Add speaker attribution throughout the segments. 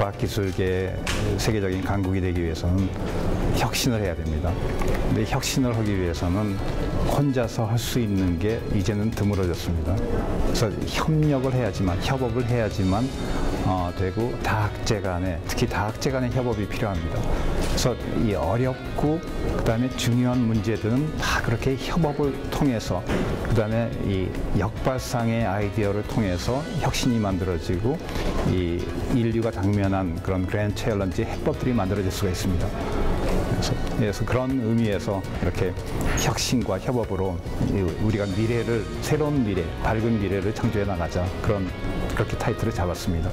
Speaker 1: 과학기술계 세계적인 강국이 되기 위해서는 혁신을 해야 됩니다. 근데 혁신을 하기 위해서는 혼자서 할 수 있는 게 이제는 드물어졌습니다. 그래서 협력을 해야지만, 협업을 해야지만 되고, 다학제 간에, 특히 다학제 간의 협업이 필요합니다. 그래서 이 어렵고 그다음에 중요한 문제들은 다 그렇게 협업을 통해서, 그다음에 이 역발상의 아이디어를 통해서 혁신이 만들어지고, 이 인류가 당면한 그런 그랜드 챌린지 해법들이 만들어질 수가 있습니다. 그래서 그런 의미에서 이렇게 혁신과 협업으로 우리가 미래를, 새로운 미래, 밝은 미래를 창조해 나가자, 그렇게 타이틀을 잡았습니다.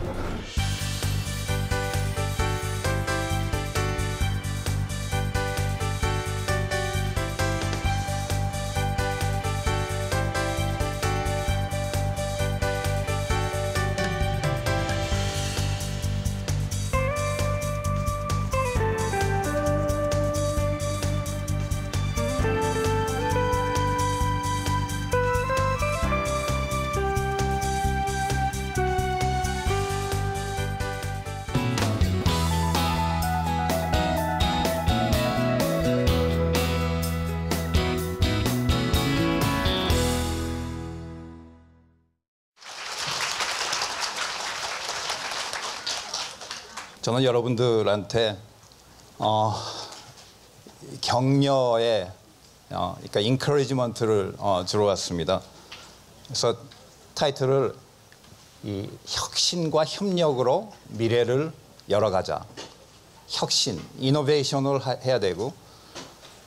Speaker 1: 저는 여러분들한테 격려의 그러니까 encouragement를 주러 왔습니다. 그래서 타이틀을 이 혁신과 협력으로 미래를 열어가자. 혁신, 이노베이션을 해야 되고,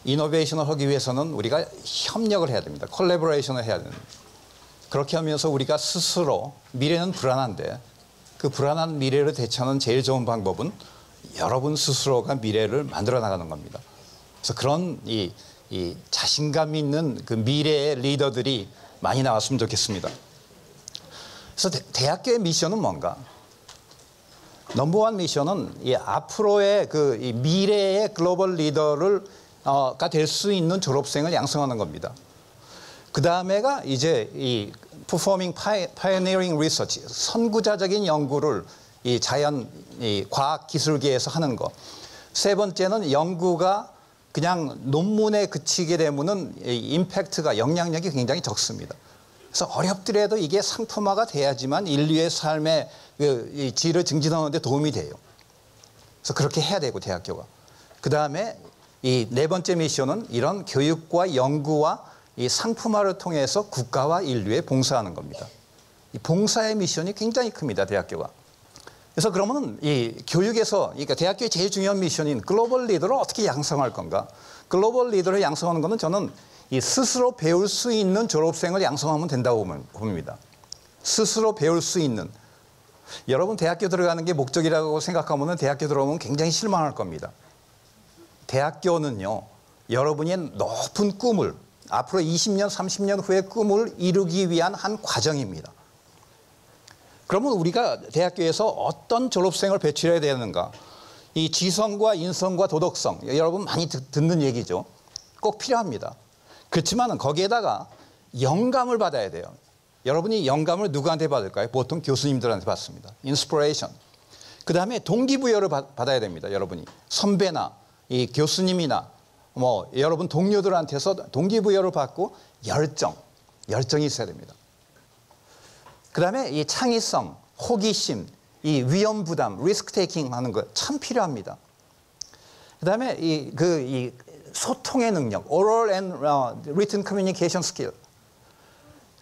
Speaker 1: 이노베이션을 하기 위해서는 우리가 협력을 해야 됩니다. 콜래보레이션을 해야 됩니다. 그렇게 하면서 우리가 스스로, 미래는 불안한데 그 불안한 미래를 대처하는 제일 좋은 방법은 여러분 스스로가 미래를 만들어 나가는 겁니다. 그래서 그런 이 자신감 있는 그 미래의 리더들이 많이 나왔으면 좋겠습니다. 그래서 대학교의 미션은 뭔가? 넘버원 미션은 이 앞으로의 이 미래의 글로벌 리더가 될 수 있는 졸업생을 양성하는 겁니다. 그 다음에가 이제 이 performing pioneering research, 선구자적인 연구를 이 과학 기술계에서 하는 것. 세 번째는 연구가 그냥 논문에 그치게 되면은 임팩트가, 영향력이 굉장히 적습니다. 그래서 어렵더라도 이게 상품화가 돼야지만 인류의 삶의 이 질을 증진하는 데 도움이 돼요. 그래서 그렇게 해야 되고, 대학교가. 그 다음에 이 네 번째 미션은 이런 교육과 연구와 이 상품화를 통해서 국가와 인류에 봉사하는 겁니다. 이 봉사의 미션이 굉장히 큽니다, 대학교가. 그래서 그러면 이 교육에서, 그러니까 대학교의 제일 중요한 미션인 글로벌 리더를 어떻게 양성할 건가? 글로벌 리더를 양성하는 것은 저는 이 스스로 배울 수 있는 졸업생을 양성하면 된다고 봅니다. 스스로 배울 수 있는. 여러분 대학교 들어가는 게 목적이라고 생각하면 대학교 들어오면 굉장히 실망할 겁니다. 대학교는요, 여러분의 높은 꿈을, 앞으로 20년, 30년 후의 꿈을 이루기 위한 한 과정입니다. 그러면 우리가 대학교에서 어떤 졸업생을 배출해야 되는가? 이 지성과 인성과 도덕성, 여러분 많이 듣는 얘기죠. 꼭 필요합니다. 그렇지만 거기에다가 영감을 받아야 돼요. 여러분이 영감을 누구한테 받을까요? 보통 교수님들한테 받습니다. 인스피레이션. 그 다음에 동기부여를 받아야 됩니다. 여러분이 선배나 이 교수님이나 여러분 동료들한테서 동기부여를 받고 열정이 있어야 됩니다. 그 다음에 이 창의성, 호기심, 이 위험 부담, 리스크 테이킹 하는 거 참 필요합니다. 그 다음에 이 소통의 능력, oral and written communication skill.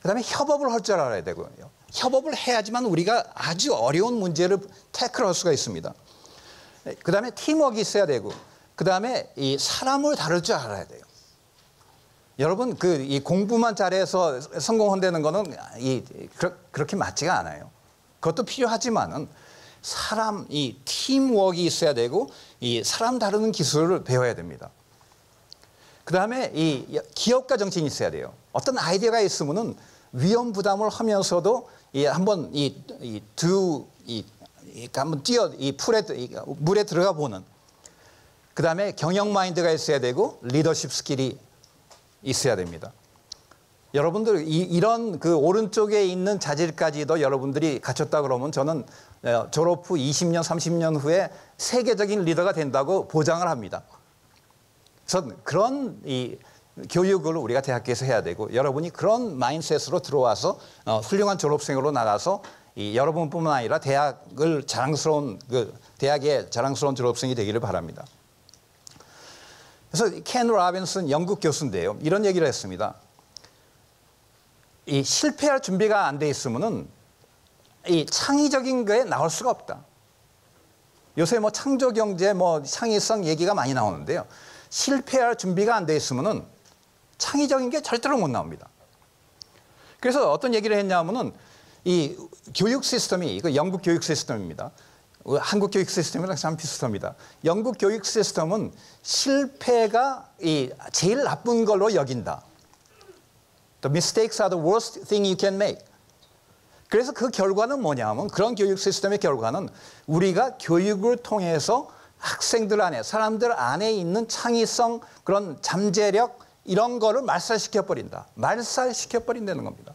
Speaker 1: 그 다음에 협업을 할 줄 알아야 되고요. 협업을 해야지만 우리가 아주 어려운 문제를 태클할 수가 있습니다. 그 다음에 팀워크가 있어야 되고, 그 다음에 이 사람을 다룰 줄 알아야 돼요. 여러분 이 공부만 잘해서 성공한다는 거는 그렇게 맞지가 않아요. 그것도 필요하지만은 이 팀워크가 있어야 되고, 이 사람 다루는 기술을 배워야 됩니다. 그 다음에 이 기업가 정신이 있어야 돼요. 어떤 아이디어가 있으면은 위험 부담을 하면서도 한번 한번 물에 들어가 보는. 그 다음에 경영 마인드가 있어야 되고 리더십 스킬이 있어야 됩니다. 여러분들 이런 그 오른쪽에 있는 자질까지도 여러분들이 갖췄다 그러면 저는 졸업 후 20년, 30년 후에 세계적인 리더가 된다고 보장을 합니다. 그래서 그런 이 교육을 우리가 대학교에서 해야 되고 여러분이 그런 마인드셋으로 들어와서 훌륭한 졸업생으로 나가서 여러분뿐만 아니라 대학의 자랑스러운 졸업생이 되기를 바랍니다. 그래서 켄 로빈슨 영국 교수인데요. 이런 얘기를 했습니다. 이 실패할 준비가 안 돼 있으면은 이 창의적인 거에 나올 수가 없다. 요새 뭐 창조 경제, 뭐 창의성 얘기가 많이 나오는데요. 실패할 준비가 안 돼 있으면은 창의적인 게 절대로 못 나옵니다. 그래서 어떤 얘기를 했냐면은 이 교육 시스템이 그 영국 교육 시스템입니다. 한국 교육 시스템이랑 참 비슷합니다. 영국 교육 시스템은 실패가 이 제일 나쁜 걸로 여긴다. The mistakes are the worst thing you can make. 그래서 그 결과는 뭐냐면 그런 교육 시스템의 결과는 우리가 교육을 통해서 학생들 안에 사람들 안에 있는 창의성 그런 잠재력 이런 거를 말살시켜버린다. 말살시켜버린다는 겁니다.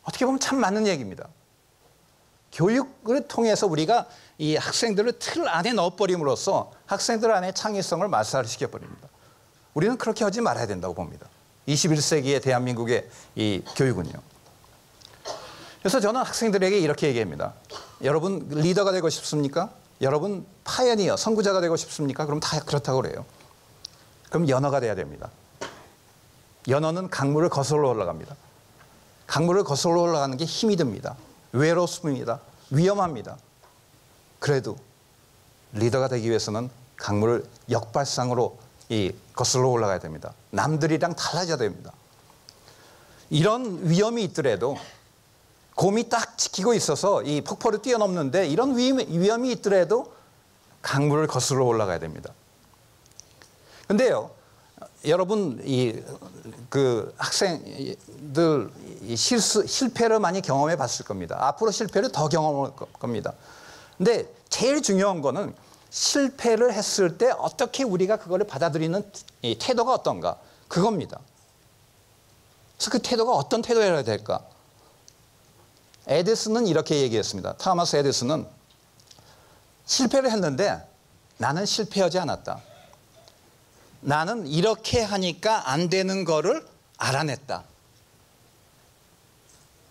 Speaker 1: 어떻게 보면 참 맞는 얘기입니다. 교육을 통해서 우리가 이 학생들을 틀 안에 넣어버림으로써 학생들 안에 창의성을 말살시켜버립니다. 우리는 그렇게 하지 말아야 된다고 봅니다. 21세기의 대한민국의 이 교육은요. 그래서 저는 학생들에게 이렇게 얘기합니다. 여러분 리더가 되고 싶습니까? 여러분 파이어니어, 선구자가 되고 싶습니까? 그럼 다 그렇다고 그래요. 그럼 연어가 돼야 됩니다. 연어는 강물을 거슬러 올라갑니다. 강물을 거슬러 올라가는 게 힘이 듭니다. 외롭습니다. 위험합니다. 그래도 리더가 되기 위해서는 강물을 역발상으로 거슬러 올라가야 됩니다. 남들이랑 달라져야 됩니다. 이런 위험이 있더라도 곰이 딱 지키고 있어서 이 폭포를 뛰어넘는데 이런 위험이 있더라도 강물을 거슬러 올라가야 됩니다. 근데요, 여러분 그 학생들 실패를 많이 경험해 봤을 겁니다. 앞으로 실패를 더 경험할 겁니다. 근데 제일 중요한 거는 실패를 했을 때 어떻게 우리가 그거를 받아들이는 이 태도가 어떤가 그겁니다. 그래서 그 태도가 어떤 태도여야 될까? 에디슨은 이렇게 얘기했습니다. 토마스 에디슨은 실패를 했는데 나는 실패하지 않았다. 나는 이렇게 하니까 안 되는 거를 알아냈다.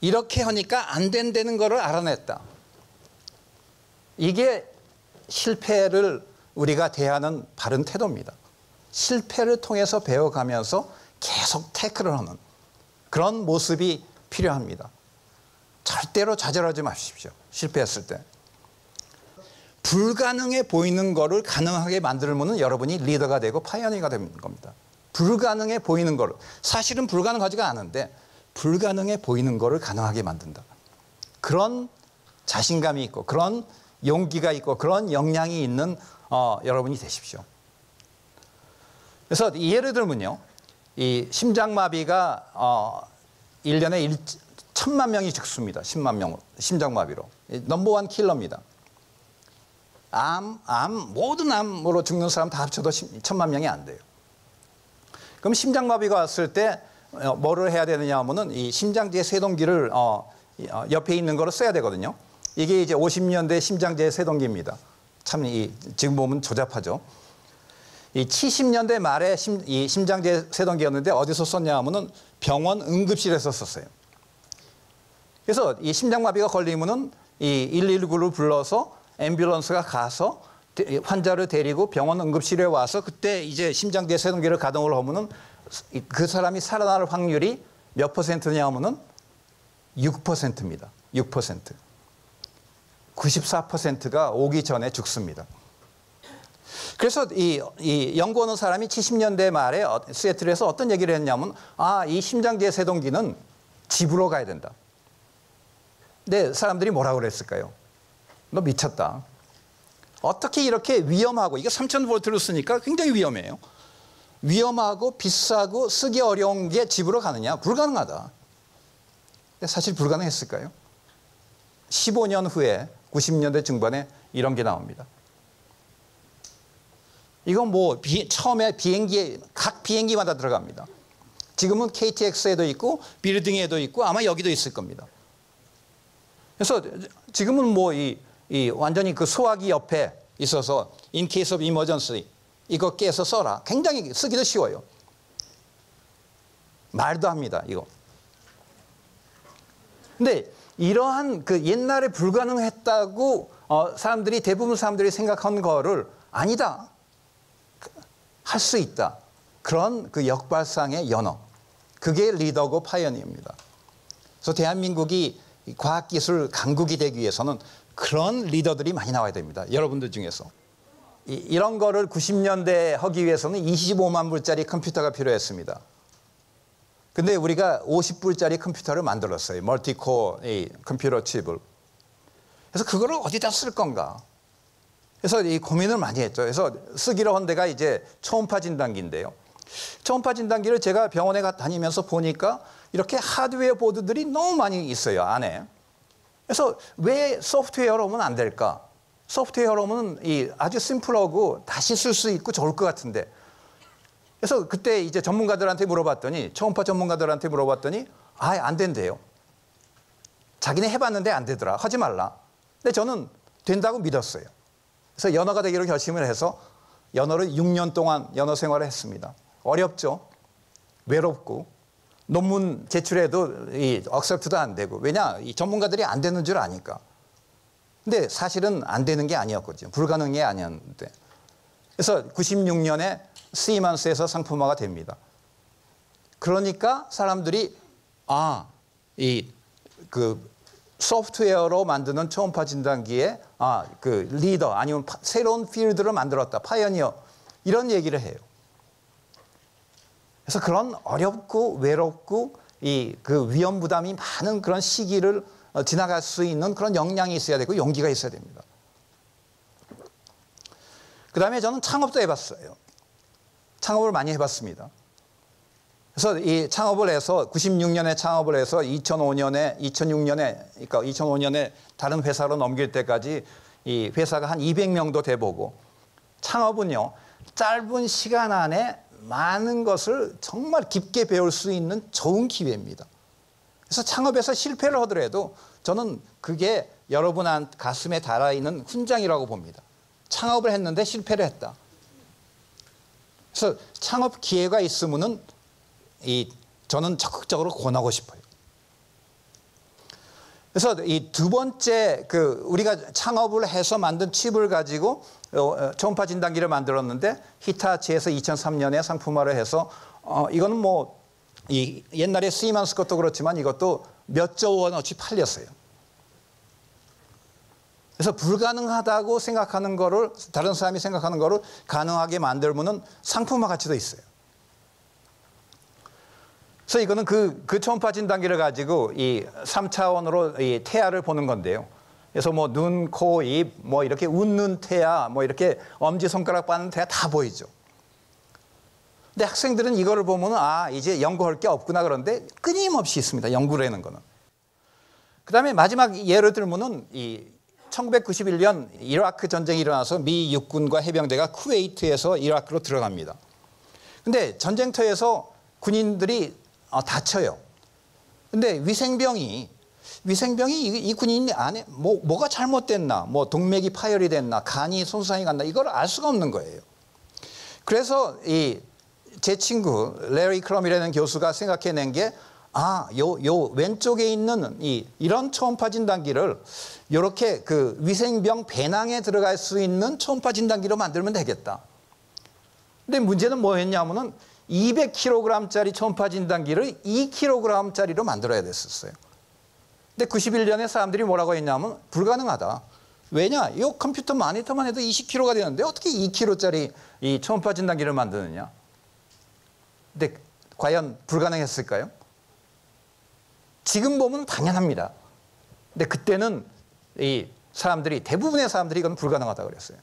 Speaker 1: 이렇게 하니까 안 된다는 거를 알아냈다. 이게 실패를 우리가 대하는 바른 태도입니다. 실패를 통해서 배워가면서 계속 태클을 하는 그런 모습이 필요합니다. 절대로 좌절하지 마십시오. 실패했을 때. 불가능해 보이는 거를 가능하게 만들면 여러분이 리더가 되고 파이어니어가 되는 겁니다. 불가능해 보이는 거를. 사실은 불가능하지가 않은데 불가능해 보이는 거를 가능하게 만든다. 그런 자신감이 있고 그런 용기가 있고 그런 역량이 있는 여러분이 되십시오. 그래서 예를 들면요. 이 심장마비가 1년에 1,000만 명이 죽습니다. 10만 명 심장마비로. 넘버원 킬러입니다. 모든 암으로 죽는 사람 다 합쳐도 1,000만 명이 안 돼요. 그럼 심장마비가 왔을 때 뭐를 해야 되느냐 하면은 이 심장제 세동기를 옆에 있는 거를 써야 되거든요. 이게 이제 50년대 심장제 세동기입니다. 참 지금 보면 조잡하죠. 이 70년대 말에 이 심장제 세동기였는데 어디서 썼냐 하면은 병원 응급실에서 썼어요. 그래서 이 심장마비가 걸리면은 이 119를 불러서 앰뷸런스가 가서 환자를 데리고 병원 응급실에 와서 그때 이제 심장제 세동기를 가동을 하면은 그 사람이 살아날 확률이 몇 %냐 하면은 6%입니다. 6%. 94%가 오기 전에 죽습니다. 그래서 이 연구하는 사람이 70년대 말에 시애틀에서 어떤 얘기를 했냐면 이 심장제 세동기는 집으로 가야 된다. 근데 사람들이 뭐라고 그랬을까요? 너 미쳤다. 어떻게 이렇게 위험하고 이게 3000볼트를 쓰니까 굉장히 위험해요. 위험하고 비싸고 쓰기 어려운 게 집으로 가느냐? 불가능하다. 근데 사실 불가능했을까요? 15년 후에 90년대 중반에 이런 게 나옵니다. 이건 뭐 처음에 각 비행기마다 들어갑니다. 지금은 KTX에도 있고 빌딩에도 있고 아마 여기도 있을 겁니다. 그래서 지금은 뭐 이 완전히 그 소화기 옆에 있어서 in case of emergency 이거 깨서 써라. 굉장히 쓰기도 쉬워요. 말도 합니다, 이거. 근데 이러한 그 옛날에 불가능했다고 대부분 사람들이 생각한 거를 아니다. 할 수 있다. 그런 그 역발상의 연어. 그게 리더고 파이어니어입니다. 그래서 대한민국이 과학기술 강국이 되기 위해서는 그런 리더들이 많이 나와야 됩니다. 여러분들 중에서. 이런 거를 90년대에 하기 위해서는 25만 불짜리 컴퓨터가 필요했습니다. 근데 우리가 50불짜리 컴퓨터를 만들었어요. 멀티코어 컴퓨터 칩을. 그래서 그거를 어디다 쓸 건가? 그래서 이 고민을 많이 했죠. 그래서 쓰기로 한 데가 이제 초음파 진단기인데요. 초음파 진단기를 제가 병원에 다니면서 보니까 이렇게 하드웨어 보드들이 너무 많이 있어요, 안에. 그래서 왜 소프트웨어로 하면 안 될까? 소프트웨어로 하면 아주 심플하고 다시 쓸 수 있고 좋을 것 같은데. 그래서 그때 이제 전문가들한테 물어봤더니, 초음파 전문가들한테 물어봤더니, 안 된대요. 자기네 해봤는데 안 되더라. 하지 말라. 근데 저는 된다고 믿었어요. 그래서 연어가 되기로 결심을 해서 연어를 6년 동안 연어 생활을 했습니다. 어렵죠. 외롭고. 논문 제출해도 억셉트도 안 되고. 왜냐? 이 전문가들이 안 되는 줄 아니까. 근데 사실은 안 되는 게 아니었거든요. 불가능한 게 아니었는데. 그래서 96년에 시먼스에서 상품화가 됩니다. 그러니까 사람들이 그 소프트웨어로 만드는 초음파 진단기에 그 리더 아니면 새로운 필드를 만들었다. 파이어니어. 이런 얘기를 해요. 그래서 그런 어렵고 외롭고 그 위험 부담이 많은 그런 시기를 지나갈 수 있는 그런 역량이 있어야 되고 용기가 있어야 됩니다. 그 다음에 저는 창업도 해봤어요. 창업을 많이 해봤습니다. 그래서 이 창업을 해서 96년에 창업을 해서 2006년에 다른 회사로 넘길 때까지 이 회사가 한 200명도 돼보고 창업은요 짧은 시간 안에 많은 것을 정말 깊게 배울 수 있는 좋은 기회입니다. 그래서 창업에서 실패를 하더라도 저는 그게 여러분 가슴에 달아있는 훈장이라고 봅니다. 창업을 했는데 실패를 했다. 그래서 창업 기회가 있으면은 저는 적극적으로 권하고 싶어요. 그래서 이 두 번째 우리가 창업을 해서 만든 칩을 가지고 초음파 진단기를 만들었는데 히타치에서 2003년에 상품화를 해서 이거는 뭐 옛날에 시먼스 것도 그렇지만 이것도 몇 조 원어치 팔렸어요. 그래서 불가능하다고 생각하는 거를 다른 사람이 생각하는 거를 가능하게 만들면은 상품화 가치도 있어요. 그래서 이거는 그 초음파 진단기를 가지고 이 3차원으로 이 태아를 보는 건데요. 그래서 뭐 눈, 코, 입, 뭐 이렇게 웃는 태아, 뭐 이렇게 엄지손가락 빠는 태아 다 보이죠. 근데 학생들은 이거를 보면 이제 연구할 게 없구나 그런데 끊임없이 있습니다. 연구라는 거는. 그 다음에 마지막 예를 들면은 1991년 이라크 전쟁이 일어나서 미 육군과 해병대가 쿠웨이트에서 이라크로 들어갑니다. 근데 전쟁터에서 군인들이 다쳐요. 근데 위생병이 이 군인 안에 뭐가 잘못됐나, 뭐 동맥이 파열이 됐나, 간이 손상이 갔나 이걸 알 수가 없는 거예요. 그래서 제 친구 레리 크럼이라는 교수가 생각해낸 게 요 왼쪽에 있는 이런 초음파 진단기를 이렇게 그 위생병 배낭에 들어갈 수 있는 초음파 진단기로 만들면 되겠다. 근데 문제는 뭐였냐면은 200kg짜리 초음파 진단기를 2kg짜리로 만들어야 됐었어요. 근데 91년에 사람들이 뭐라고 했냐면 불가능하다. 왜냐? 이 컴퓨터 모니터만 해도 20kg가 되는데 어떻게 2kg짜리 이 초음파 진단기를 만드느냐? 근데 과연 불가능했을까요? 지금 보면 당연합니다. 근데 그때는 대부분의 사람들이 이건 불가능하다고 그랬어요.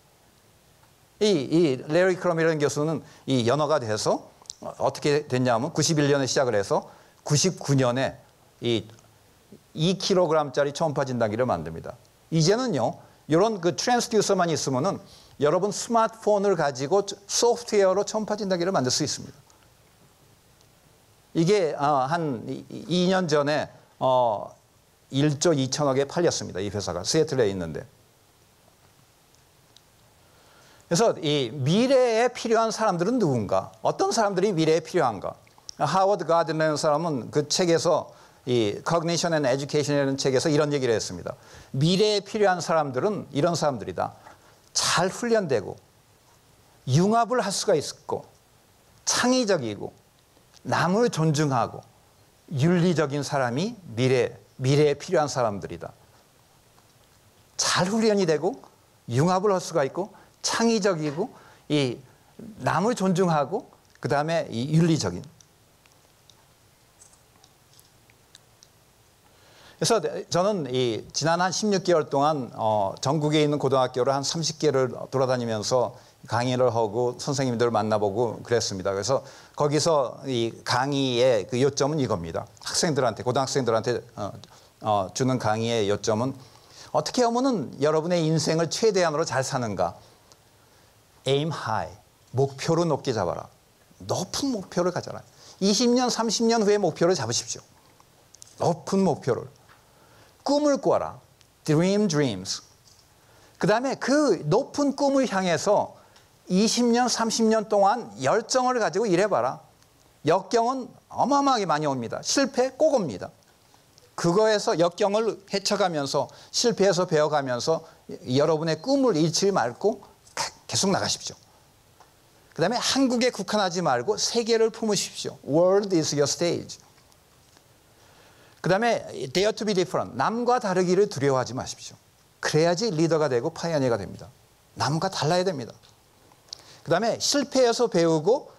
Speaker 1: 이 레리 크럼이라는 교수는 이 연어가 돼서 어떻게 됐냐면 91년에 시작을 해서 99년에 2kg짜리 초음파 진단기를 만듭니다. 이제는요, 이런 그 트랜스듀서만 있으면은 여러분 스마트폰을 가지고 소프트웨어로 초음파 진단기를 만들 수 있습니다. 이게 한 2년 전에 1조 2천억에 팔렸습니다. 이 회사가 시애틀에 있는데. 그래서 이 미래에 필요한 사람들은 누군가? 어떤 사람들이 미래에 필요한가? 하워드 가든이라는 사람은 그 책에서 이 Cognition and Education이라는 책에서 이런 얘기를 했습니다. 미래에 필요한 사람들은 이런 사람들이다. 잘 훈련되고 융합을 할 수가 있고 창의적이고 남을 존중하고 윤리적인 사람이 미래에 필요한 사람들이다. 잘 훈련이 되고 융합을 할 수가 있고 창의적이고 이 남을 존중하고 그 다음에 이 윤리적인. 그래서 저는 이 지난 한 16개월 동안 전국에 있는 고등학교를 한 30개를 돌아다니면서 강의를 하고 선생님들을 만나보고 그랬습니다. 그래서 거기서 이 강의의 그 요점은 이겁니다. 학생들한테, 고등학생들한테 주는 강의의 요점은 어떻게 하면은 여러분의 인생을 최대한으로 잘 사는가? Aim high. 목표를 높게 잡아라. 높은 목표를 가져라. 20년, 30년 후에 목표를 잡으십시오. 높은 목표를. 꿈을 꿔라. Dream dreams. 그 다음에 그 높은 꿈을 향해서 20년, 30년 동안 열정을 가지고 일해봐라. 역경은 어마어마하게 많이 옵니다. 실패 꼭 옵니다. 그거에서 역경을 헤쳐가면서 실패해서 배워가면서 여러분의 꿈을 잃지 말고 계속 나가십시오. 그 다음에 한국에 국한하지 말고 세계를 품으십시오. World is your stage. 그 다음에 dare to be different. 남과 다르기를 두려워하지 마십시오. 그래야지 리더가 되고 파이어니어가 됩니다. 남과 달라야 됩니다. 그 다음에 실패해서 배우고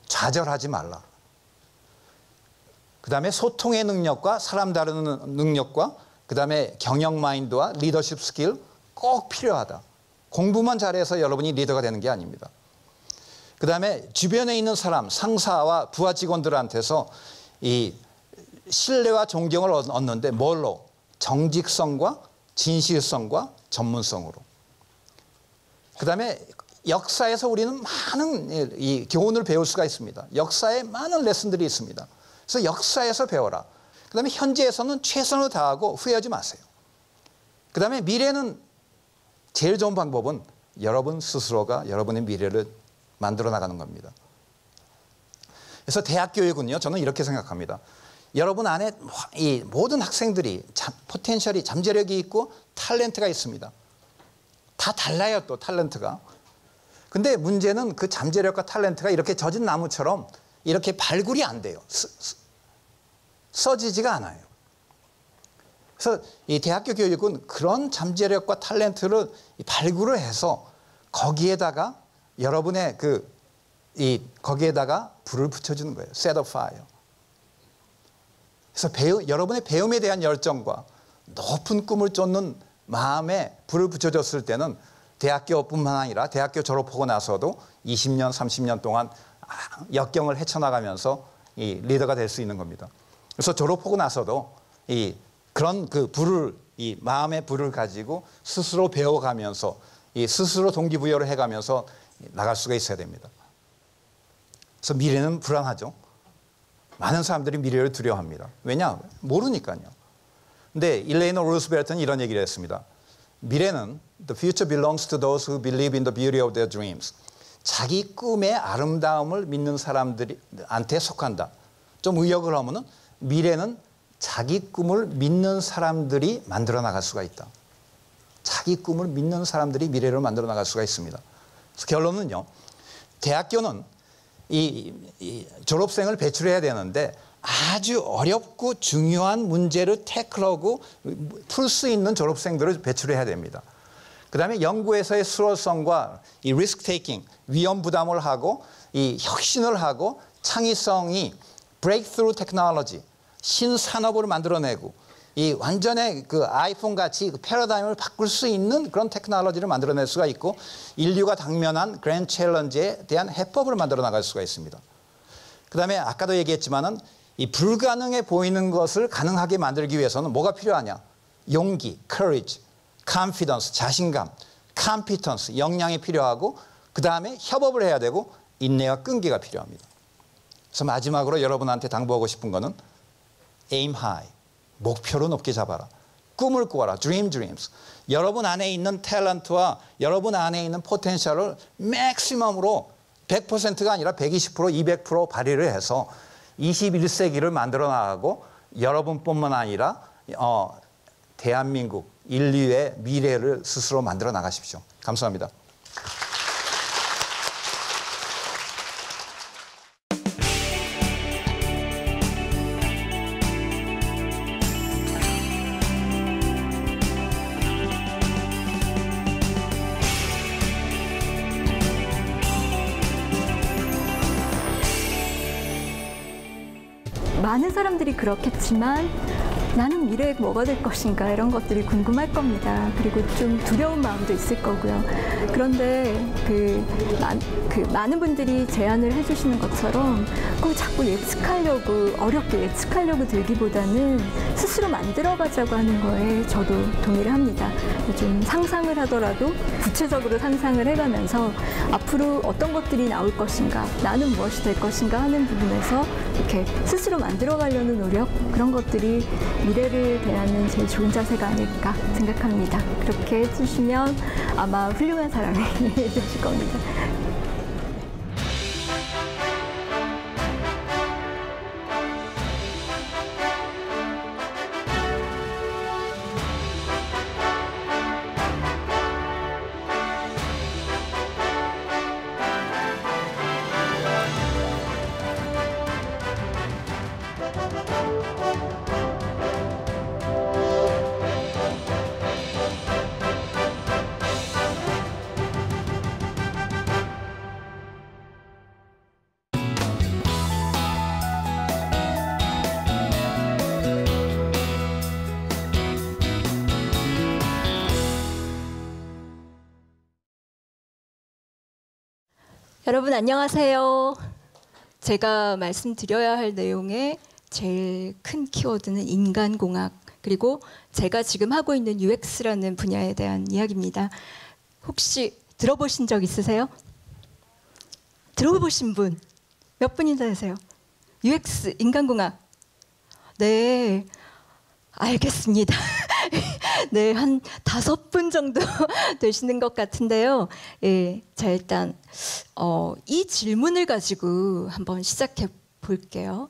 Speaker 1: 좌절하지 말라. 그 다음에 소통의 능력과 사람 다루는 능력과 그 다음에 경영 마인드와 리더십 스킬 꼭 필요하다. 공부만 잘해서 여러분이 리더가 되는 게 아닙니다. 그 다음에 주변에 있는 사람, 상사와 부하 직원들한테서 이 신뢰와 존경을 얻는데 뭘로? 정직성과 진실성과 전문성으로. 그 다음에 역사에서 우리는 많은 이 교훈을 배울 수가 있습니다. 역사에 많은 레슨들이 있습니다. 그래서 역사에서 배워라. 그 다음에 현재에서는 최선을 다하고 후회하지 마세요. 그 다음에 미래는 제일 좋은 방법은 여러분 스스로가 여러분의 미래를 만들어 나가는 겁니다. 그래서 대학 교육은요, 저는 이렇게 생각합니다. 여러분 안에 이 모든 학생들이 포텐셜이 잠재력이 있고 탤런트가 있습니다. 다 달라요, 또 탤런트가. 근데 문제는 그 잠재력과 탤런트가 이렇게 젖은 나무처럼 이렇게 발굴이 안 돼요. 써지지가 않아요. 그래서 이 대학교 교육은 그런 잠재력과 탤런트를 발굴을 해서 거기에다가 여러분의 거기에다가 불을 붙여주는 거예요. Set a fire. 그래서 여러분의 배움에 대한 열정과 높은 꿈을 쫓는 마음에 불을 붙여줬을 때는 대학교뿐만 아니라 대학교 졸업하고 나서도 20년, 30년 동안 역경을 헤쳐나가면서 이 리더가 될 수 있는 겁니다. 그래서 졸업하고 나서도 그런 그 불을, 이 마음의 불을 가지고 스스로 배워가면서 스스로 동기부여를 해가면서 나갈 수가 있어야 됩니다. 그래서 미래는 불안하죠. 많은 사람들이 미래를 두려워합니다. 왜냐? 모르니까요. 근데 일레이노 루스벨트는 이런 얘기를 했습니다. 미래는 the future belongs to those who believe in the beauty of their dreams. 자기 꿈의 아름다움을 믿는 사람들한테 속한다. 좀 의역을 하면은 미래는 자기 꿈을 믿는 사람들이 만들어 나갈 수가 있다. 자기 꿈을 믿는 사람들이 미래를 만들어 나갈 수가 있습니다. 그래서 결론은요. 대학교는 이 졸업생을 배출해야 되는데 아주 어렵고 중요한 문제를 태클하고 풀 수 있는 졸업생들을 배출해야 됩니다. 그 다음에 연구에서의 수월성과 이 리스크 테이킹, 위험 부담을 하고 이 혁신을 하고 창의성이 브레이크스루 테크놀로지, 신산업을 만들어내고 이 완전히 그 아이폰 같이 그 패러다임을 바꿀 수 있는 그런 테크놀로지를 만들어낼 수가 있고 인류가 당면한 그랜드 챌린지에 대한 해법을 만들어 나갈 수가 있습니다. 그 다음에 아까도 얘기했지만은 이 불가능해 보이는 것을 가능하게 만들기 위해서는 뭐가 필요하냐? 용기, courage, confidence, 자신감, competence, 역량이 필요하고 그 다음에 협업을 해야 되고 인내와 끈기가 필요합니다. 그래서 마지막으로 여러분한테 당부하고 싶은 거는 aim high. 목표를 높게 잡아라. 꿈을 꾸어라. Dream dreams. 여러분 안에 있는 탤런트와 여러분 안에 있는 포텐셜을 맥시멈으로 100%가 아니라 120%, 200% 발휘를 해서 21세기를 만들어 나가고 여러분뿐만 아니라 대한민국 인류의 미래를 스스로 만들어 나가십시오. 감사합니다.
Speaker 2: 많은 사람들이 그렇겠지만 나는 미래에 뭐가 될 것인가 이런 것들이 궁금할 겁니다. 그리고 좀 두려운 마음도 있을 거고요. 그런데 많은 분들이 제안을 해주시는 것처럼 꼭 자꾸 예측하려고 어렵게 예측하려고 들기보다는 스스로 만들어가자고 하는 거에 저도 동의를 합니다. 좀 상상을 하더라도 구체적으로 상상을 해가면서 앞으로 어떤 것들이 나올 것인가, 나는 무엇이 될 것인가 하는 부분에서 이렇게 스스로 만들어가려는 노력, 그런 것들이 미래를 대하는 제일 좋은 자세가 아닐까 생각합니다. 그렇게 해주시면 아마 훌륭한 사람이 되실 겁니다. 여러분 안녕하세요. 제가 말씀드려야 할 내용의 제일 큰 키워드는 인간공학, 그리고 제가 지금 하고 있는 UX라는 분야에 대한 이야기입니다. 혹시 들어보신 적 있으세요? 들어보신 분 몇 분이나 되세요? UX, 인간공학. 네, 알겠습니다. 네, 한 5분 정도 되시는 것 같은데요. 예, 자, 일단 이 질문을 가지고 한번 시작해 볼게요.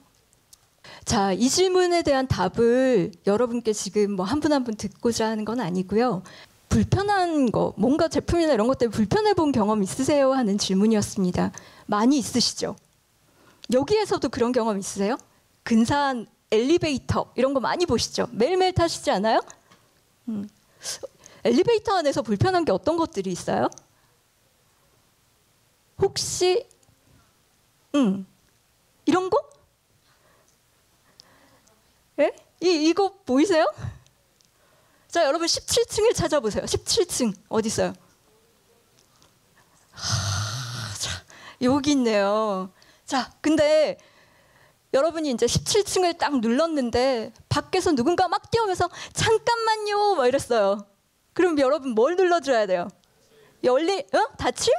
Speaker 2: 자, 이 질문에 대한 답을 여러분께 지금 뭐 한 분 한 분 듣고자 하는 건 아니고요. 불편한 거, 뭔가 제품이나 이런 것 때문에 불편해 본 경험 있으세요? 하는 질문이었습니다. 많이 있으시죠? 여기에서도 그런 경험 있으세요? 근사한 엘리베이터 이런 거 많이 보시죠? 매일매일 타시지 않아요? 엘리베이터 안에서 불편한 게 어떤 것들이 있어요? 혹시 이런 거? 예? 이거 보이세요? 자, 여러분 17층을 찾아보세요. 17층 어디 있어요? 자, 여기 있네요. 자, 근데 여러분이 이제 17층을 딱 눌렀는데 밖에서 누군가 막 뛰어오면서 잠깐만요 막 이랬어요. 그럼 여러분 뭘 눌러줘야 돼요? 닫힘?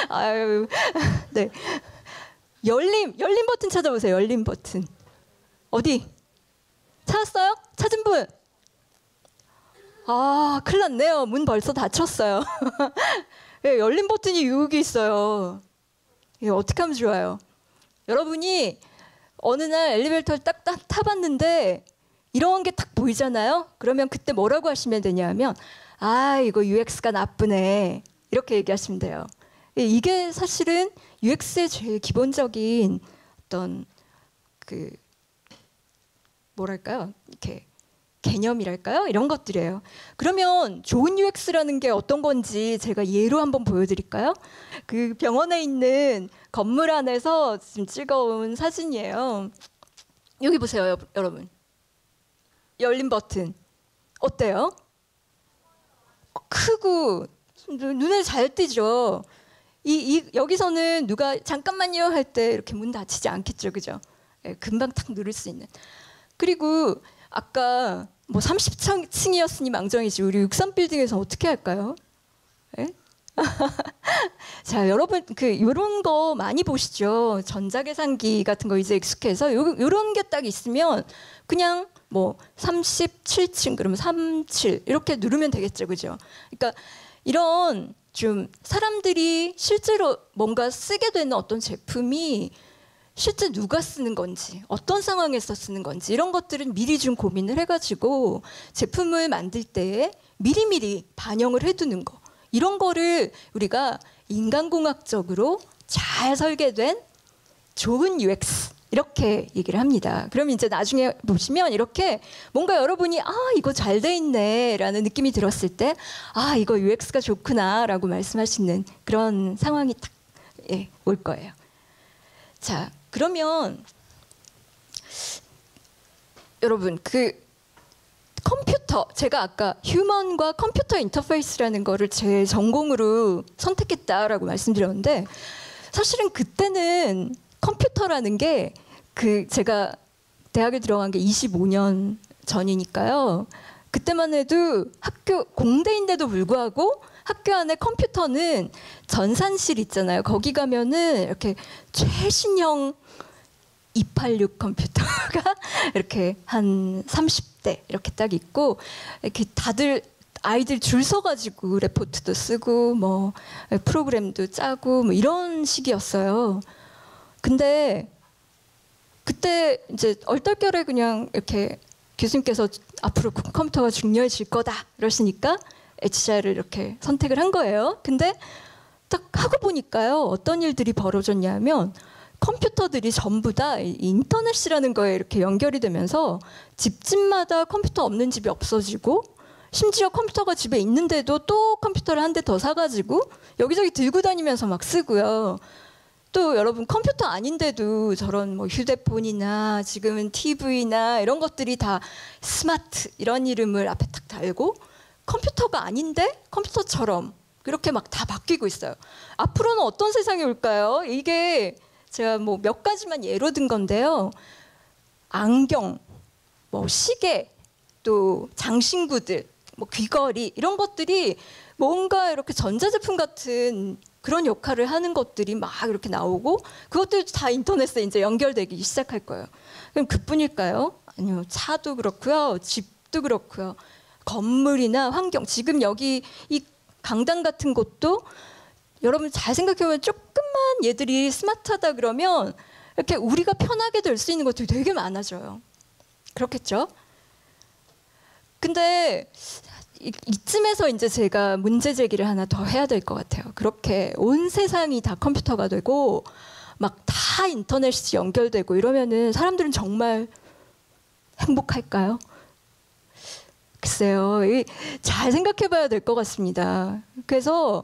Speaker 2: 아유, 네. 열림 버튼 찾아보세요. 열림 버튼. 어디? 찾았어요? 찾은 분? 아, 큰일 났네요. 문 벌써 닫혔어요. 네, 열림 버튼이 여기 있어요. 이거 어떻게 하면 좋아요? 여러분이 어느 날 엘리베이터를 딱 타봤는데 이런 게 딱 보이잖아요? 그러면 그때 뭐라고 하시면 되냐면, 아, 이거 UX가 나쁘네. 이렇게 얘기하시면 돼요. 이게 사실은 UX의 제일 기본적인 어떤 뭐랄까요? 이렇게 개념이랄까요? 이런 것들이에요. 그러면 좋은 UX라는 게 어떤 건지 제가 예로 한번 보여드릴까요? 그 병원에 있는 건물 안에서 지금 찍어온 사진이에요. 여기 보세요, 여러분. 열린 버튼. 어때요? 크고 눈에 잘 띄죠? 여기서는 누가 잠깐만요 할 때 이렇게 문 닫히지 않겠죠, 그죠? 예, 금방 탁 누를 수 있는. 그리고 아까 뭐 30층이었으니 망정이지 우리 63빌딩에서 어떻게 할까요? 예? 자, 여러분 요런 거 많이 보시죠. 전자계산기 같은 거 이제 익숙해서 요런 게 딱 있으면 그냥 뭐 37층 그러면 37 이렇게 누르면 되겠죠. 그죠? 그러니까 이런 좀 사람들이 실제로 뭔가 쓰게 되는 어떤 제품이 실제 누가 쓰는 건지 어떤 상황에서 쓰는 건지 이런 것들은 미리 좀 고민을 해가지고 제품을 만들 때 미리미리 반영을 해두는 거 이런 거를 우리가 인간공학적으로 잘 설계된 좋은 UX 이렇게 얘기를 합니다. 그럼 이제 나중에 보시면 이렇게 뭔가 여러분이 아 이거 잘 돼 있네라는 느낌이 들었을 때 아 이거 UX가 좋구나라고 말씀하시는 그런 상황이 딱 올 거예요. 자 그러면 여러분 그 컴퓨터 제가 아까 휴먼과 컴퓨터 인터페이스라는 거를 제 전공으로 선택했다라고 말씀드렸는데 사실은 그때는 컴퓨터라는 게 그 제가 대학에 들어간 게 25년 전이니까요. 그때만 해도 학교 공대인데도 불구하고 학교 안에 컴퓨터는 전산실 있잖아요. 거기 가면은 이렇게 최신형 286 컴퓨터가 이렇게 한 30대 이렇게 딱 있고 이렇게 다들 아이들 줄 서가지고 레포트도 쓰고 뭐 프로그램도 짜고 뭐 이런 시기였어요. 근데 그때 이제 얼떨결에 그냥 이렇게 교수님께서 앞으로 컴퓨터가 중요해질 거다 이러시니까 HCI를 이렇게 선택을 한 거예요. 근데 딱 하고 보니까요 어떤 일들이 벌어졌냐면 컴퓨터들이 전부 다 인터넷이라는 거에 이렇게 연결이 되면서 집집마다 컴퓨터 없는 집이 없어지고 심지어 컴퓨터가 집에 있는데도 또 컴퓨터를 한 대 더 사가지고 여기저기 들고 다니면서 막 쓰고요. 또 여러분 컴퓨터 아닌데도 저런 뭐 휴대폰이나 지금은 TV나 이런 것들이 다 스마트 이런 이름을 앞에 딱 달고 컴퓨터가 아닌데 컴퓨터처럼 그렇게 막 다 바뀌고 있어요. 앞으로는 어떤 세상이 올까요? 이게 제가 뭐 몇 가지만 예로 든 건데요. 안경, 뭐 시계, 또 장신구들, 뭐 귀걸이 이런 것들이 뭔가 이렇게 전자제품 같은 그런 역할을 하는 것들이 막 이렇게 나오고 그것들도 다 인터넷에 이제 연결되기 시작할 거예요. 그럼 그뿐일까요? 아니요. 차도 그렇고요. 집도 그렇고요. 건물이나 환경. 지금 여기 이 강당 같은 곳도 여러분 잘 생각해보면 조금만 얘들이 스마트하다 그러면 이렇게 우리가 편하게 될 수 있는 것들이 되게 많아져요. 그렇겠죠? 근데 이쯤에서 이제 제가 문제 제기를 하나 더 해야 될 것 같아요. 그렇게 온 세상이 다 컴퓨터가 되고 막 다 인터넷이 연결되고 이러면은 사람들은 정말 행복할까요? 글쎄요. 잘 생각해 봐야 될 것 같습니다. 그래서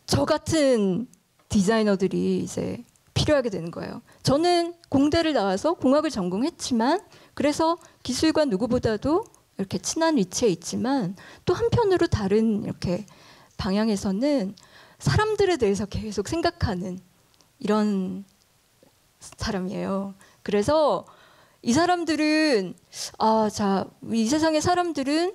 Speaker 2: 저 같은 디자이너들이 이제 필요하게 되는 거예요. 저는 공대를 나와서 공학을 전공했지만 그래서 기술과 누구보다도 이렇게 친한 위치에 있지만 또 한편으로 다른 이렇게 방향에서는 사람들에 대해서 계속 생각하는 이런 사람이에요. 그래서 이 사람들은 이 세상의 사람들은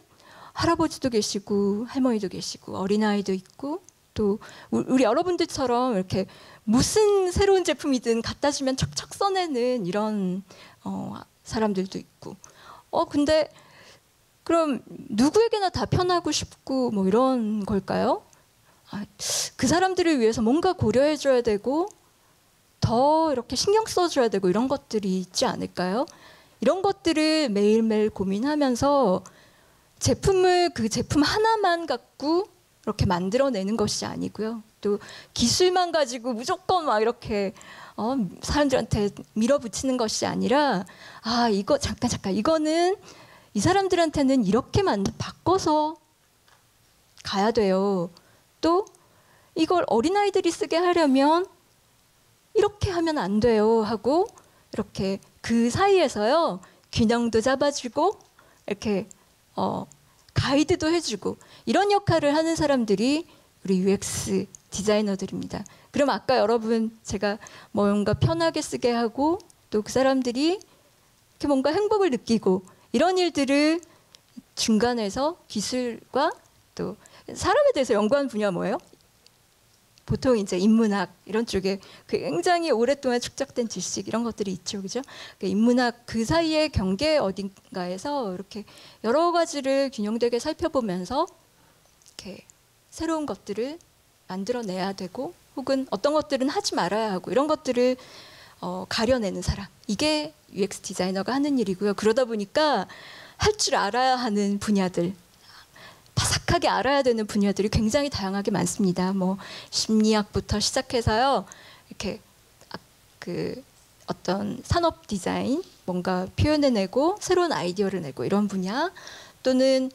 Speaker 2: 할아버지도 계시고 할머니도 계시고 어린아이도 있고 또 우리 여러분들처럼 이렇게 무슨 새로운 제품이든 갖다 주면 척척 써내는 이런 사람들도 있고 근데 그럼 누구에게나 다 편하고 싶고 뭐 이런 걸까요? 그 사람들을 위해서 뭔가 고려해줘야 되고 더 이렇게 신경 써줘야 되고 이런 것들이 있지 않을까요? 이런 것들을 매일매일 고민하면서 그 제품 하나만 갖고 이렇게 만들어내는 것이 아니고요. 또 기술만 가지고 무조건 막 이렇게 사람들한테 밀어붙이는 것이 아니라 이거 잠깐 이거는 이 사람들한테는 이렇게 바꿔서 가야 돼요. 또 이걸 어린아이들이 쓰게 하려면 이렇게 하면 안 돼요 하고 이렇게 그 사이에서요 균형도 잡아주고 이렇게 가이드도 해주고 이런 역할을 하는 사람들이 우리 UX 디자이너들입니다. 그럼 아까 여러분 제가 뭔가 편하게 쓰게 하고 또 그 사람들이 이렇게 뭔가 행복을 느끼고 이런 일들을 중간에서 기술과 또 사람에 대해서 연구하는 분야가 뭐예요? 보통 이제 인문학 이런 쪽에 굉장히 오랫동안 축적된 지식 이런 것들이 있죠, 그죠? 인문학 그 사이의 경계 어딘가에서 이렇게 여러 가지를 균형되게 살펴보면서 이렇게 새로운 것들을 만들어내야 되고, 혹은 어떤 것들은 하지 말아야 하고, 이런 것들을 가려내는 사람, 이게 UX 디자이너가 하는 일이고요. 그러다 보니까 할 줄 알아야 하는 분야들, 바삭하게 알아야 되는 분야들이 굉장히 다양하게 많습니다. 뭐 심리학부터 시작해서요, 이렇게 그 어떤 산업 디자인, 뭔가 표현해내고 새로운 아이디어를 내고 이런 분야, 또는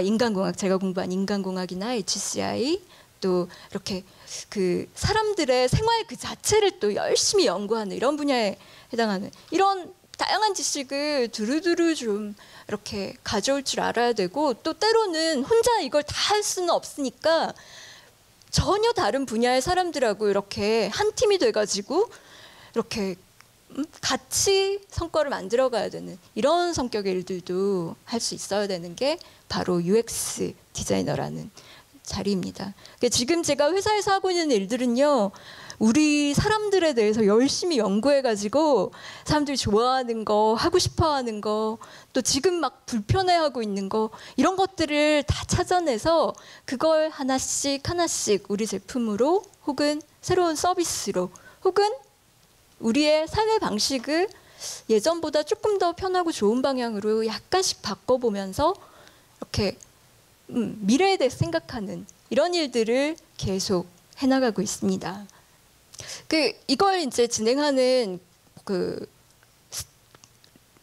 Speaker 2: 인간공학, 제가 공부한 인간공학이나 HCI, 또 이렇게 그 사람들의 생활 그 자체를 또 열심히 연구하는 이런 분야에 해당하는 이런 다양한 지식을 두루두루 좀 이렇게 가져올 줄 알아야 되고, 또 때로는 혼자 이걸 다 할 수는 없으니까 전혀 다른 분야의 사람들하고 이렇게 한 팀이 돼가지고 이렇게 같이 성과를 만들어가야 되는 이런 성격의 일들도 할 수 있어야 되는 게 바로 UX 디자이너라는 자리입니다. 그러니까 지금 제가 회사에서 하고 있는 일들은요, 우리 사람들에 대해서 열심히 연구해가지고 사람들이 좋아하는 거, 하고 싶어하는 거, 또 지금 막 불편해하고 있는 거, 이런 것들을 다 찾아내서 그걸 하나씩 하나씩 우리 제품으로, 혹은 새로운 서비스로, 혹은 우리의 삶의 방식을 예전보다 조금 더 편하고 좋은 방향으로 약간씩 바꿔보면서 이렇게 미래에 대해서 생각하는 이런 일들을 계속 해나가고 있습니다. 이걸 이제 진행하는 그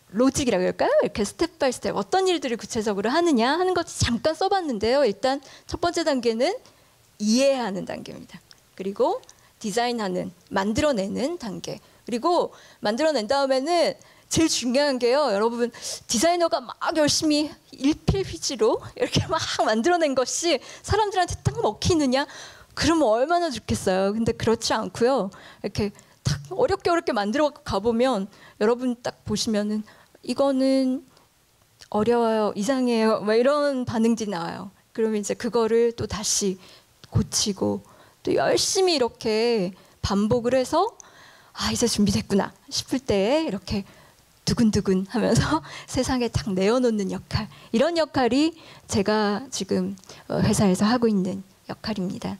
Speaker 2: 로직이라고 할까요? 이렇게 스텝 바이 스텝 어떤 일들을 구체적으로 하느냐 하는 것 잠깐 써봤는데요. 일단 첫 번째 단계는 이해하는 단계입니다. 그리고 디자인하는, 만들어내는 단계. 그리고 만들어낸 다음에는 제일 중요한 게요, 여러분, 디자이너가 막 열심히 일필휘지로 이렇게 막 만들어낸 것이 사람들한테 딱 먹히느냐? 그러면 얼마나 좋겠어요. 근데 그렇지 않고요, 이렇게 딱 어렵게 만들어 가보면 여러분 딱 보시면은 이거는 어려워요, 이상해요, 막 이런 반응들이 나와요. 그러면 이제 그거를 또 다시 고치고 또 열심히 이렇게 반복을 해서 이제 준비됐구나 싶을 때 이렇게 두근두근 하면서 세상에 딱 내어놓는 역할, 이런 역할이 제가 지금 회사에서 하고 있는 역할입니다.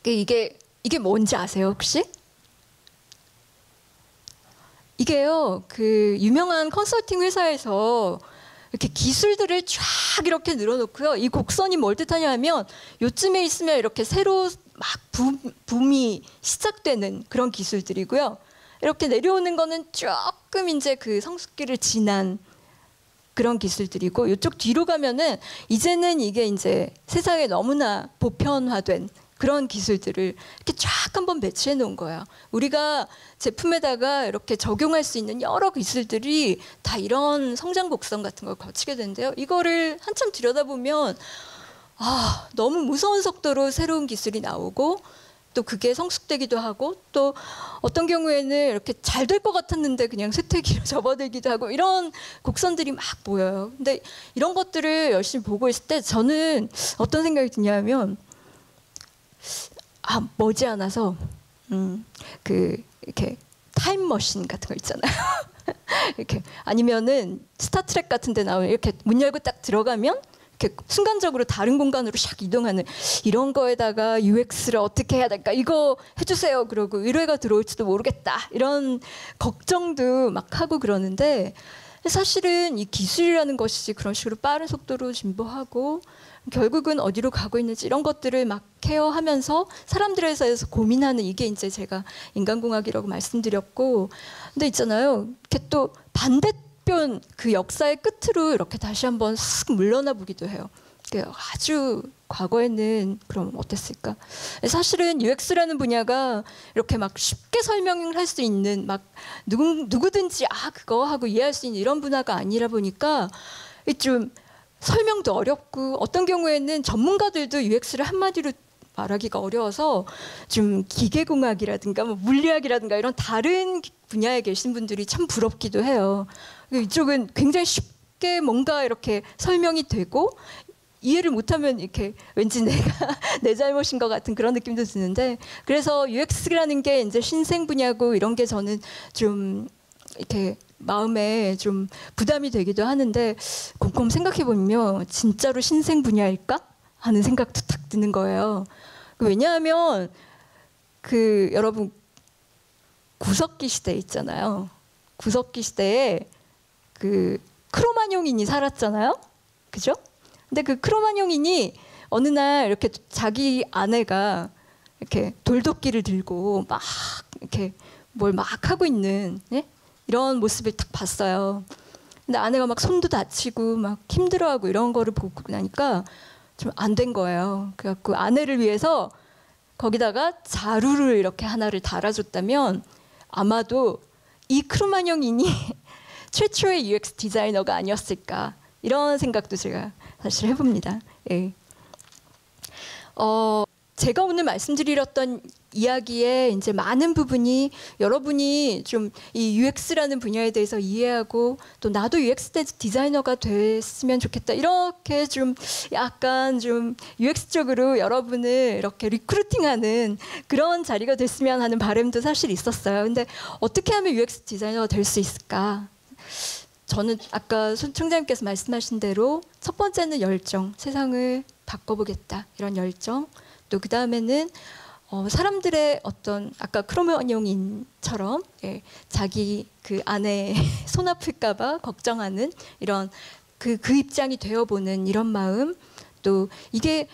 Speaker 2: 이게 뭔지 아세요, 혹시? 이게요, 그 유명한 컨설팅 회사에서 이렇게 기술들을 쫙 이렇게 늘어놓고요, 이 곡선이 뭘 뜻하냐면 요쯤에 있으면 이렇게 새로 막 붐이 시작되는 그런 기술들이고요, 이렇게 내려오는 거는 조금 이제 그 성숙기를 지난 그런 기술들이고, 이쪽 뒤로 가면은 이제는 이게 이제 세상에 너무나 보편화된 그런 기술들을 이렇게 쫙 한번 배치해 놓은 거예요. 우리가 제품에다가 이렇게 적용할 수 있는 여러 기술들이 다 이런 성장 곡선 같은 걸 거치게 되는데요. 이거를 한참 들여다보면 너무 무서운 속도로 새로운 기술이 나오고, 또 그게 성숙되기도 하고, 또 어떤 경우에는 이렇게 잘 될 것 같았는데 그냥 쇠퇴기로 접어들기도 하고, 이런 곡선들이 막 보여요. 근데 이런 것들을 열심히 보고 있을 때 저는 어떤 생각이 드냐면, 머지않아서 이렇게 타임머신 같은 거 있잖아요. 이렇게 아니면은 스타트랙 같은 데 나오면 이렇게 문 열고 딱 들어가면 이렇게 순간적으로 다른 공간으로 샥 이동하는, 이런 거에다가 UX를 어떻게 해야 될까, 이거 해주세요 그러고 의뢰가 들어올지도 모르겠다, 이런 걱정도 막 하고 그러는데, 사실은 이 기술이라는 것이 그런 식으로 빠른 속도로 진보하고 결국은 어디로 가고 있는지 이런 것들을 막 케어하면서 사람들에 대해서 고민하는, 이게 이제 제가 인간공학이라고 말씀드렸고, 근데 있잖아요, 이렇게 또 반대편 그 역사의 끝으로 이렇게 다시 한번 쓱 물러나 보기도 해요. 아주 과거에는 그럼 어땠을까? 사실은 UX라는 분야가 이렇게 막 쉽게 설명을 할 수 있는, 막 누구든지 그거 하고 이해할 수 있는 이런 분야가 아니라 보니까 좀 설명도 어렵고, 어떤 경우에는 전문가들도 UX를 한마디로 말하기가 어려워서 좀 기계공학이라든가 뭐 물리학이라든가 이런 다른 분야에 계신 분들이 참 부럽기도 해요. 이쪽은 굉장히 쉽게 뭔가 이렇게 설명이 되고, 이해를 못하면 이렇게 왠지 내가 내 잘못인 것 같은 그런 느낌도 드는데, 그래서 UX라는 게 이제 신생 분야고 이런 게 저는 좀 이렇게 마음에 좀 부담이 되기도 하는데, 곰곰 생각해 보면 진짜로 신생 분야일까 하는 생각도 탁 드는 거예요. 왜냐하면 그 여러분 구석기 시대 있잖아요. 구석기 시대에 그 크로마뇽인이 살았잖아요. 그죠? 근데 그 크로마뇽인이 어느 날 이렇게 자기 아내가 이렇게 돌도끼를 들고 막 이렇게 뭘 막 하고 있는, 예? 이런 모습을 딱 봤어요. 근데 아내가 막 손도 다치고 막 힘들어하고 이런 거를 보고 나니까 좀 안 된 거예요. 그래갖고 아내를 위해서 거기다가 자루를 이렇게 하나를 달아줬다면 아마도 이 크로마뇽인이 최초의 UX 디자이너가 아니었을까, 이런 생각도 제가 사실 해봅니다. 예. 제가 오늘 말씀드렸던 이야기의 이제 많은 부분이 여러분이 좀 이 UX라는 분야에 대해서 이해하고, 또 나도 UX 디자이너가 됐으면 좋겠다, 이렇게 좀 약간 좀 UX적으로 여러분을 이렇게 리크루팅하는 그런 자리가 됐으면 하는 바람도 사실 있었어요. 근데 어떻게 하면 UX 디자이너가 될 수 있을까? 저는 아까 손 총장님께서 말씀하신 대로 첫 번째는 열정, 세상을 바꿔보겠다, 이런 열정. 또 그 다음에는 사람들의 어떤 아까 크로마뇽인처럼, 예, 자기 그 아내 손 아플까봐 걱정하는 이런 그 입장이 되어보는 이런 마음. 또 이게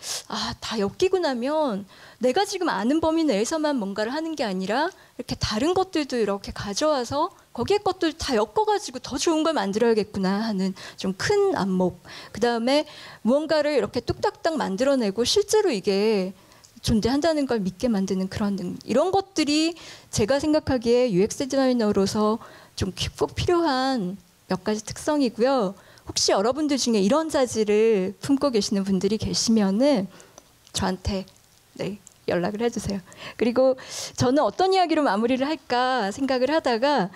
Speaker 2: 다 엮이고 나면 내가 지금 아는 범위 내에서만 뭔가를 하는 게 아니라 이렇게 다른 것들도 이렇게 가져와서 거기에 것들 다 엮어가지고 더 좋은 걸 만들어야겠구나 하는 좀 큰 안목. 그 다음에 무언가를 이렇게 뚝딱딱 만들어내고 실제로 이게 존재한다는 걸 믿게 만드는 그런 능력. 이런 것들이 제가 생각하기에 UX 디자이너로서 좀 꼭 필요한 몇 가지 특성이고요. 혹시 여러분들 중에 이런 자질을 품고 계시는 분들이 계시면은 저한테 연락을 해주세요. 그리고 저는 어떤 이야기로 마무리를 할까 생각을 하다가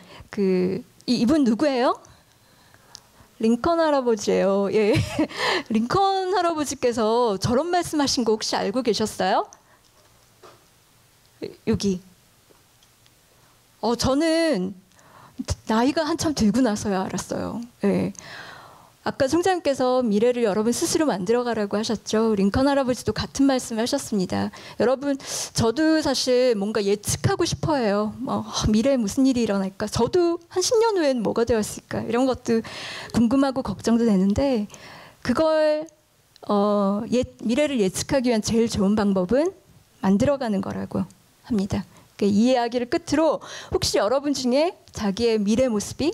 Speaker 2: 이분 누구예요? 링컨 할아버지예요. 예. 링컨 할아버지께서 저런 말씀하신 거 혹시 알고 계셨어요? 여기. 저는 나이가 한참 들고 나서야 알았어요. 예. 아까 총장님께서 미래를 여러분 스스로 만들어가라고 하셨죠. 링컨 할아버지도 같은 말씀을 하셨습니다. 여러분, 저도 사실 뭔가 예측하고 싶어해요. 미래에 무슨 일이 일어날까? 저도 한 10년 후엔 뭐가 되었을까? 이런 것도 궁금하고 걱정도 되는데, 그걸 미래를 예측하기 위한 제일 좋은 방법은 만들어가는 거라고 합니다. 이 이야기를 끝으로 혹시 여러분 중에 자기의 미래 모습이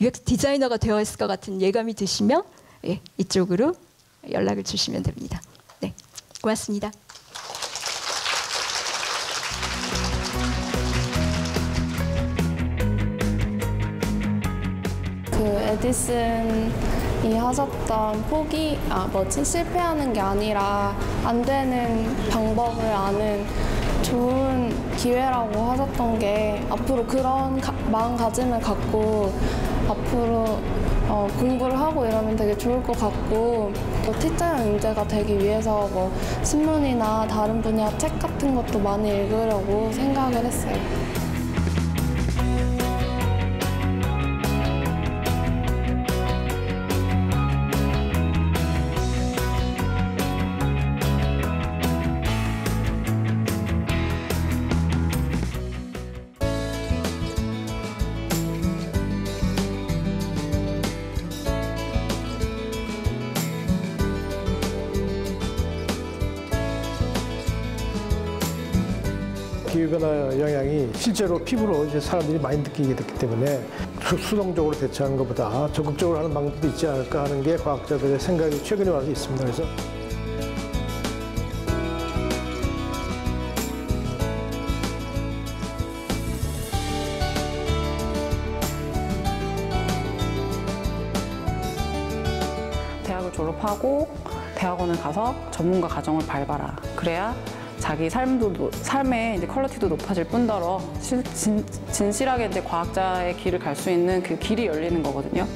Speaker 2: UX 디자이너가 되어 있을 것 같은 예감이 드시면, 예, 이쪽으로 연락을 주시면 됩니다. 네, 고맙습니다.
Speaker 3: 그 에디슨이 하셨던 실패하는 게 아니라 안 되는 방법을 아는 좋은 기회라고 하셨던 게, 앞으로 그런 마음가짐을 갖고 앞으로 공부를 하고 이러면 되게 좋을 것 같고, 또 T자형 인재가 되기 위해서 신문이나 다른 분야 책 같은 것도 많이 읽으려고 생각을 했어요.
Speaker 4: 기후변화 영향이 실제로 피부로 이제 사람들이 많이 느끼게 됐기 때문에 수동적으로 대처하는 것보다 적극적으로 하는 방법도 있지 않을까 하는 게 과학자들의 생각이 최근에 와서 있습니다. 그래서
Speaker 5: 대학을 졸업하고 대학원을 가서 전문가 과정을 밟아라. 그래야 자기 삶의 이제 퀄리티도 높아질 뿐더러 진실하게 이제 과학자의 길을 갈 수 있는 그 길이 열리는 거거든요.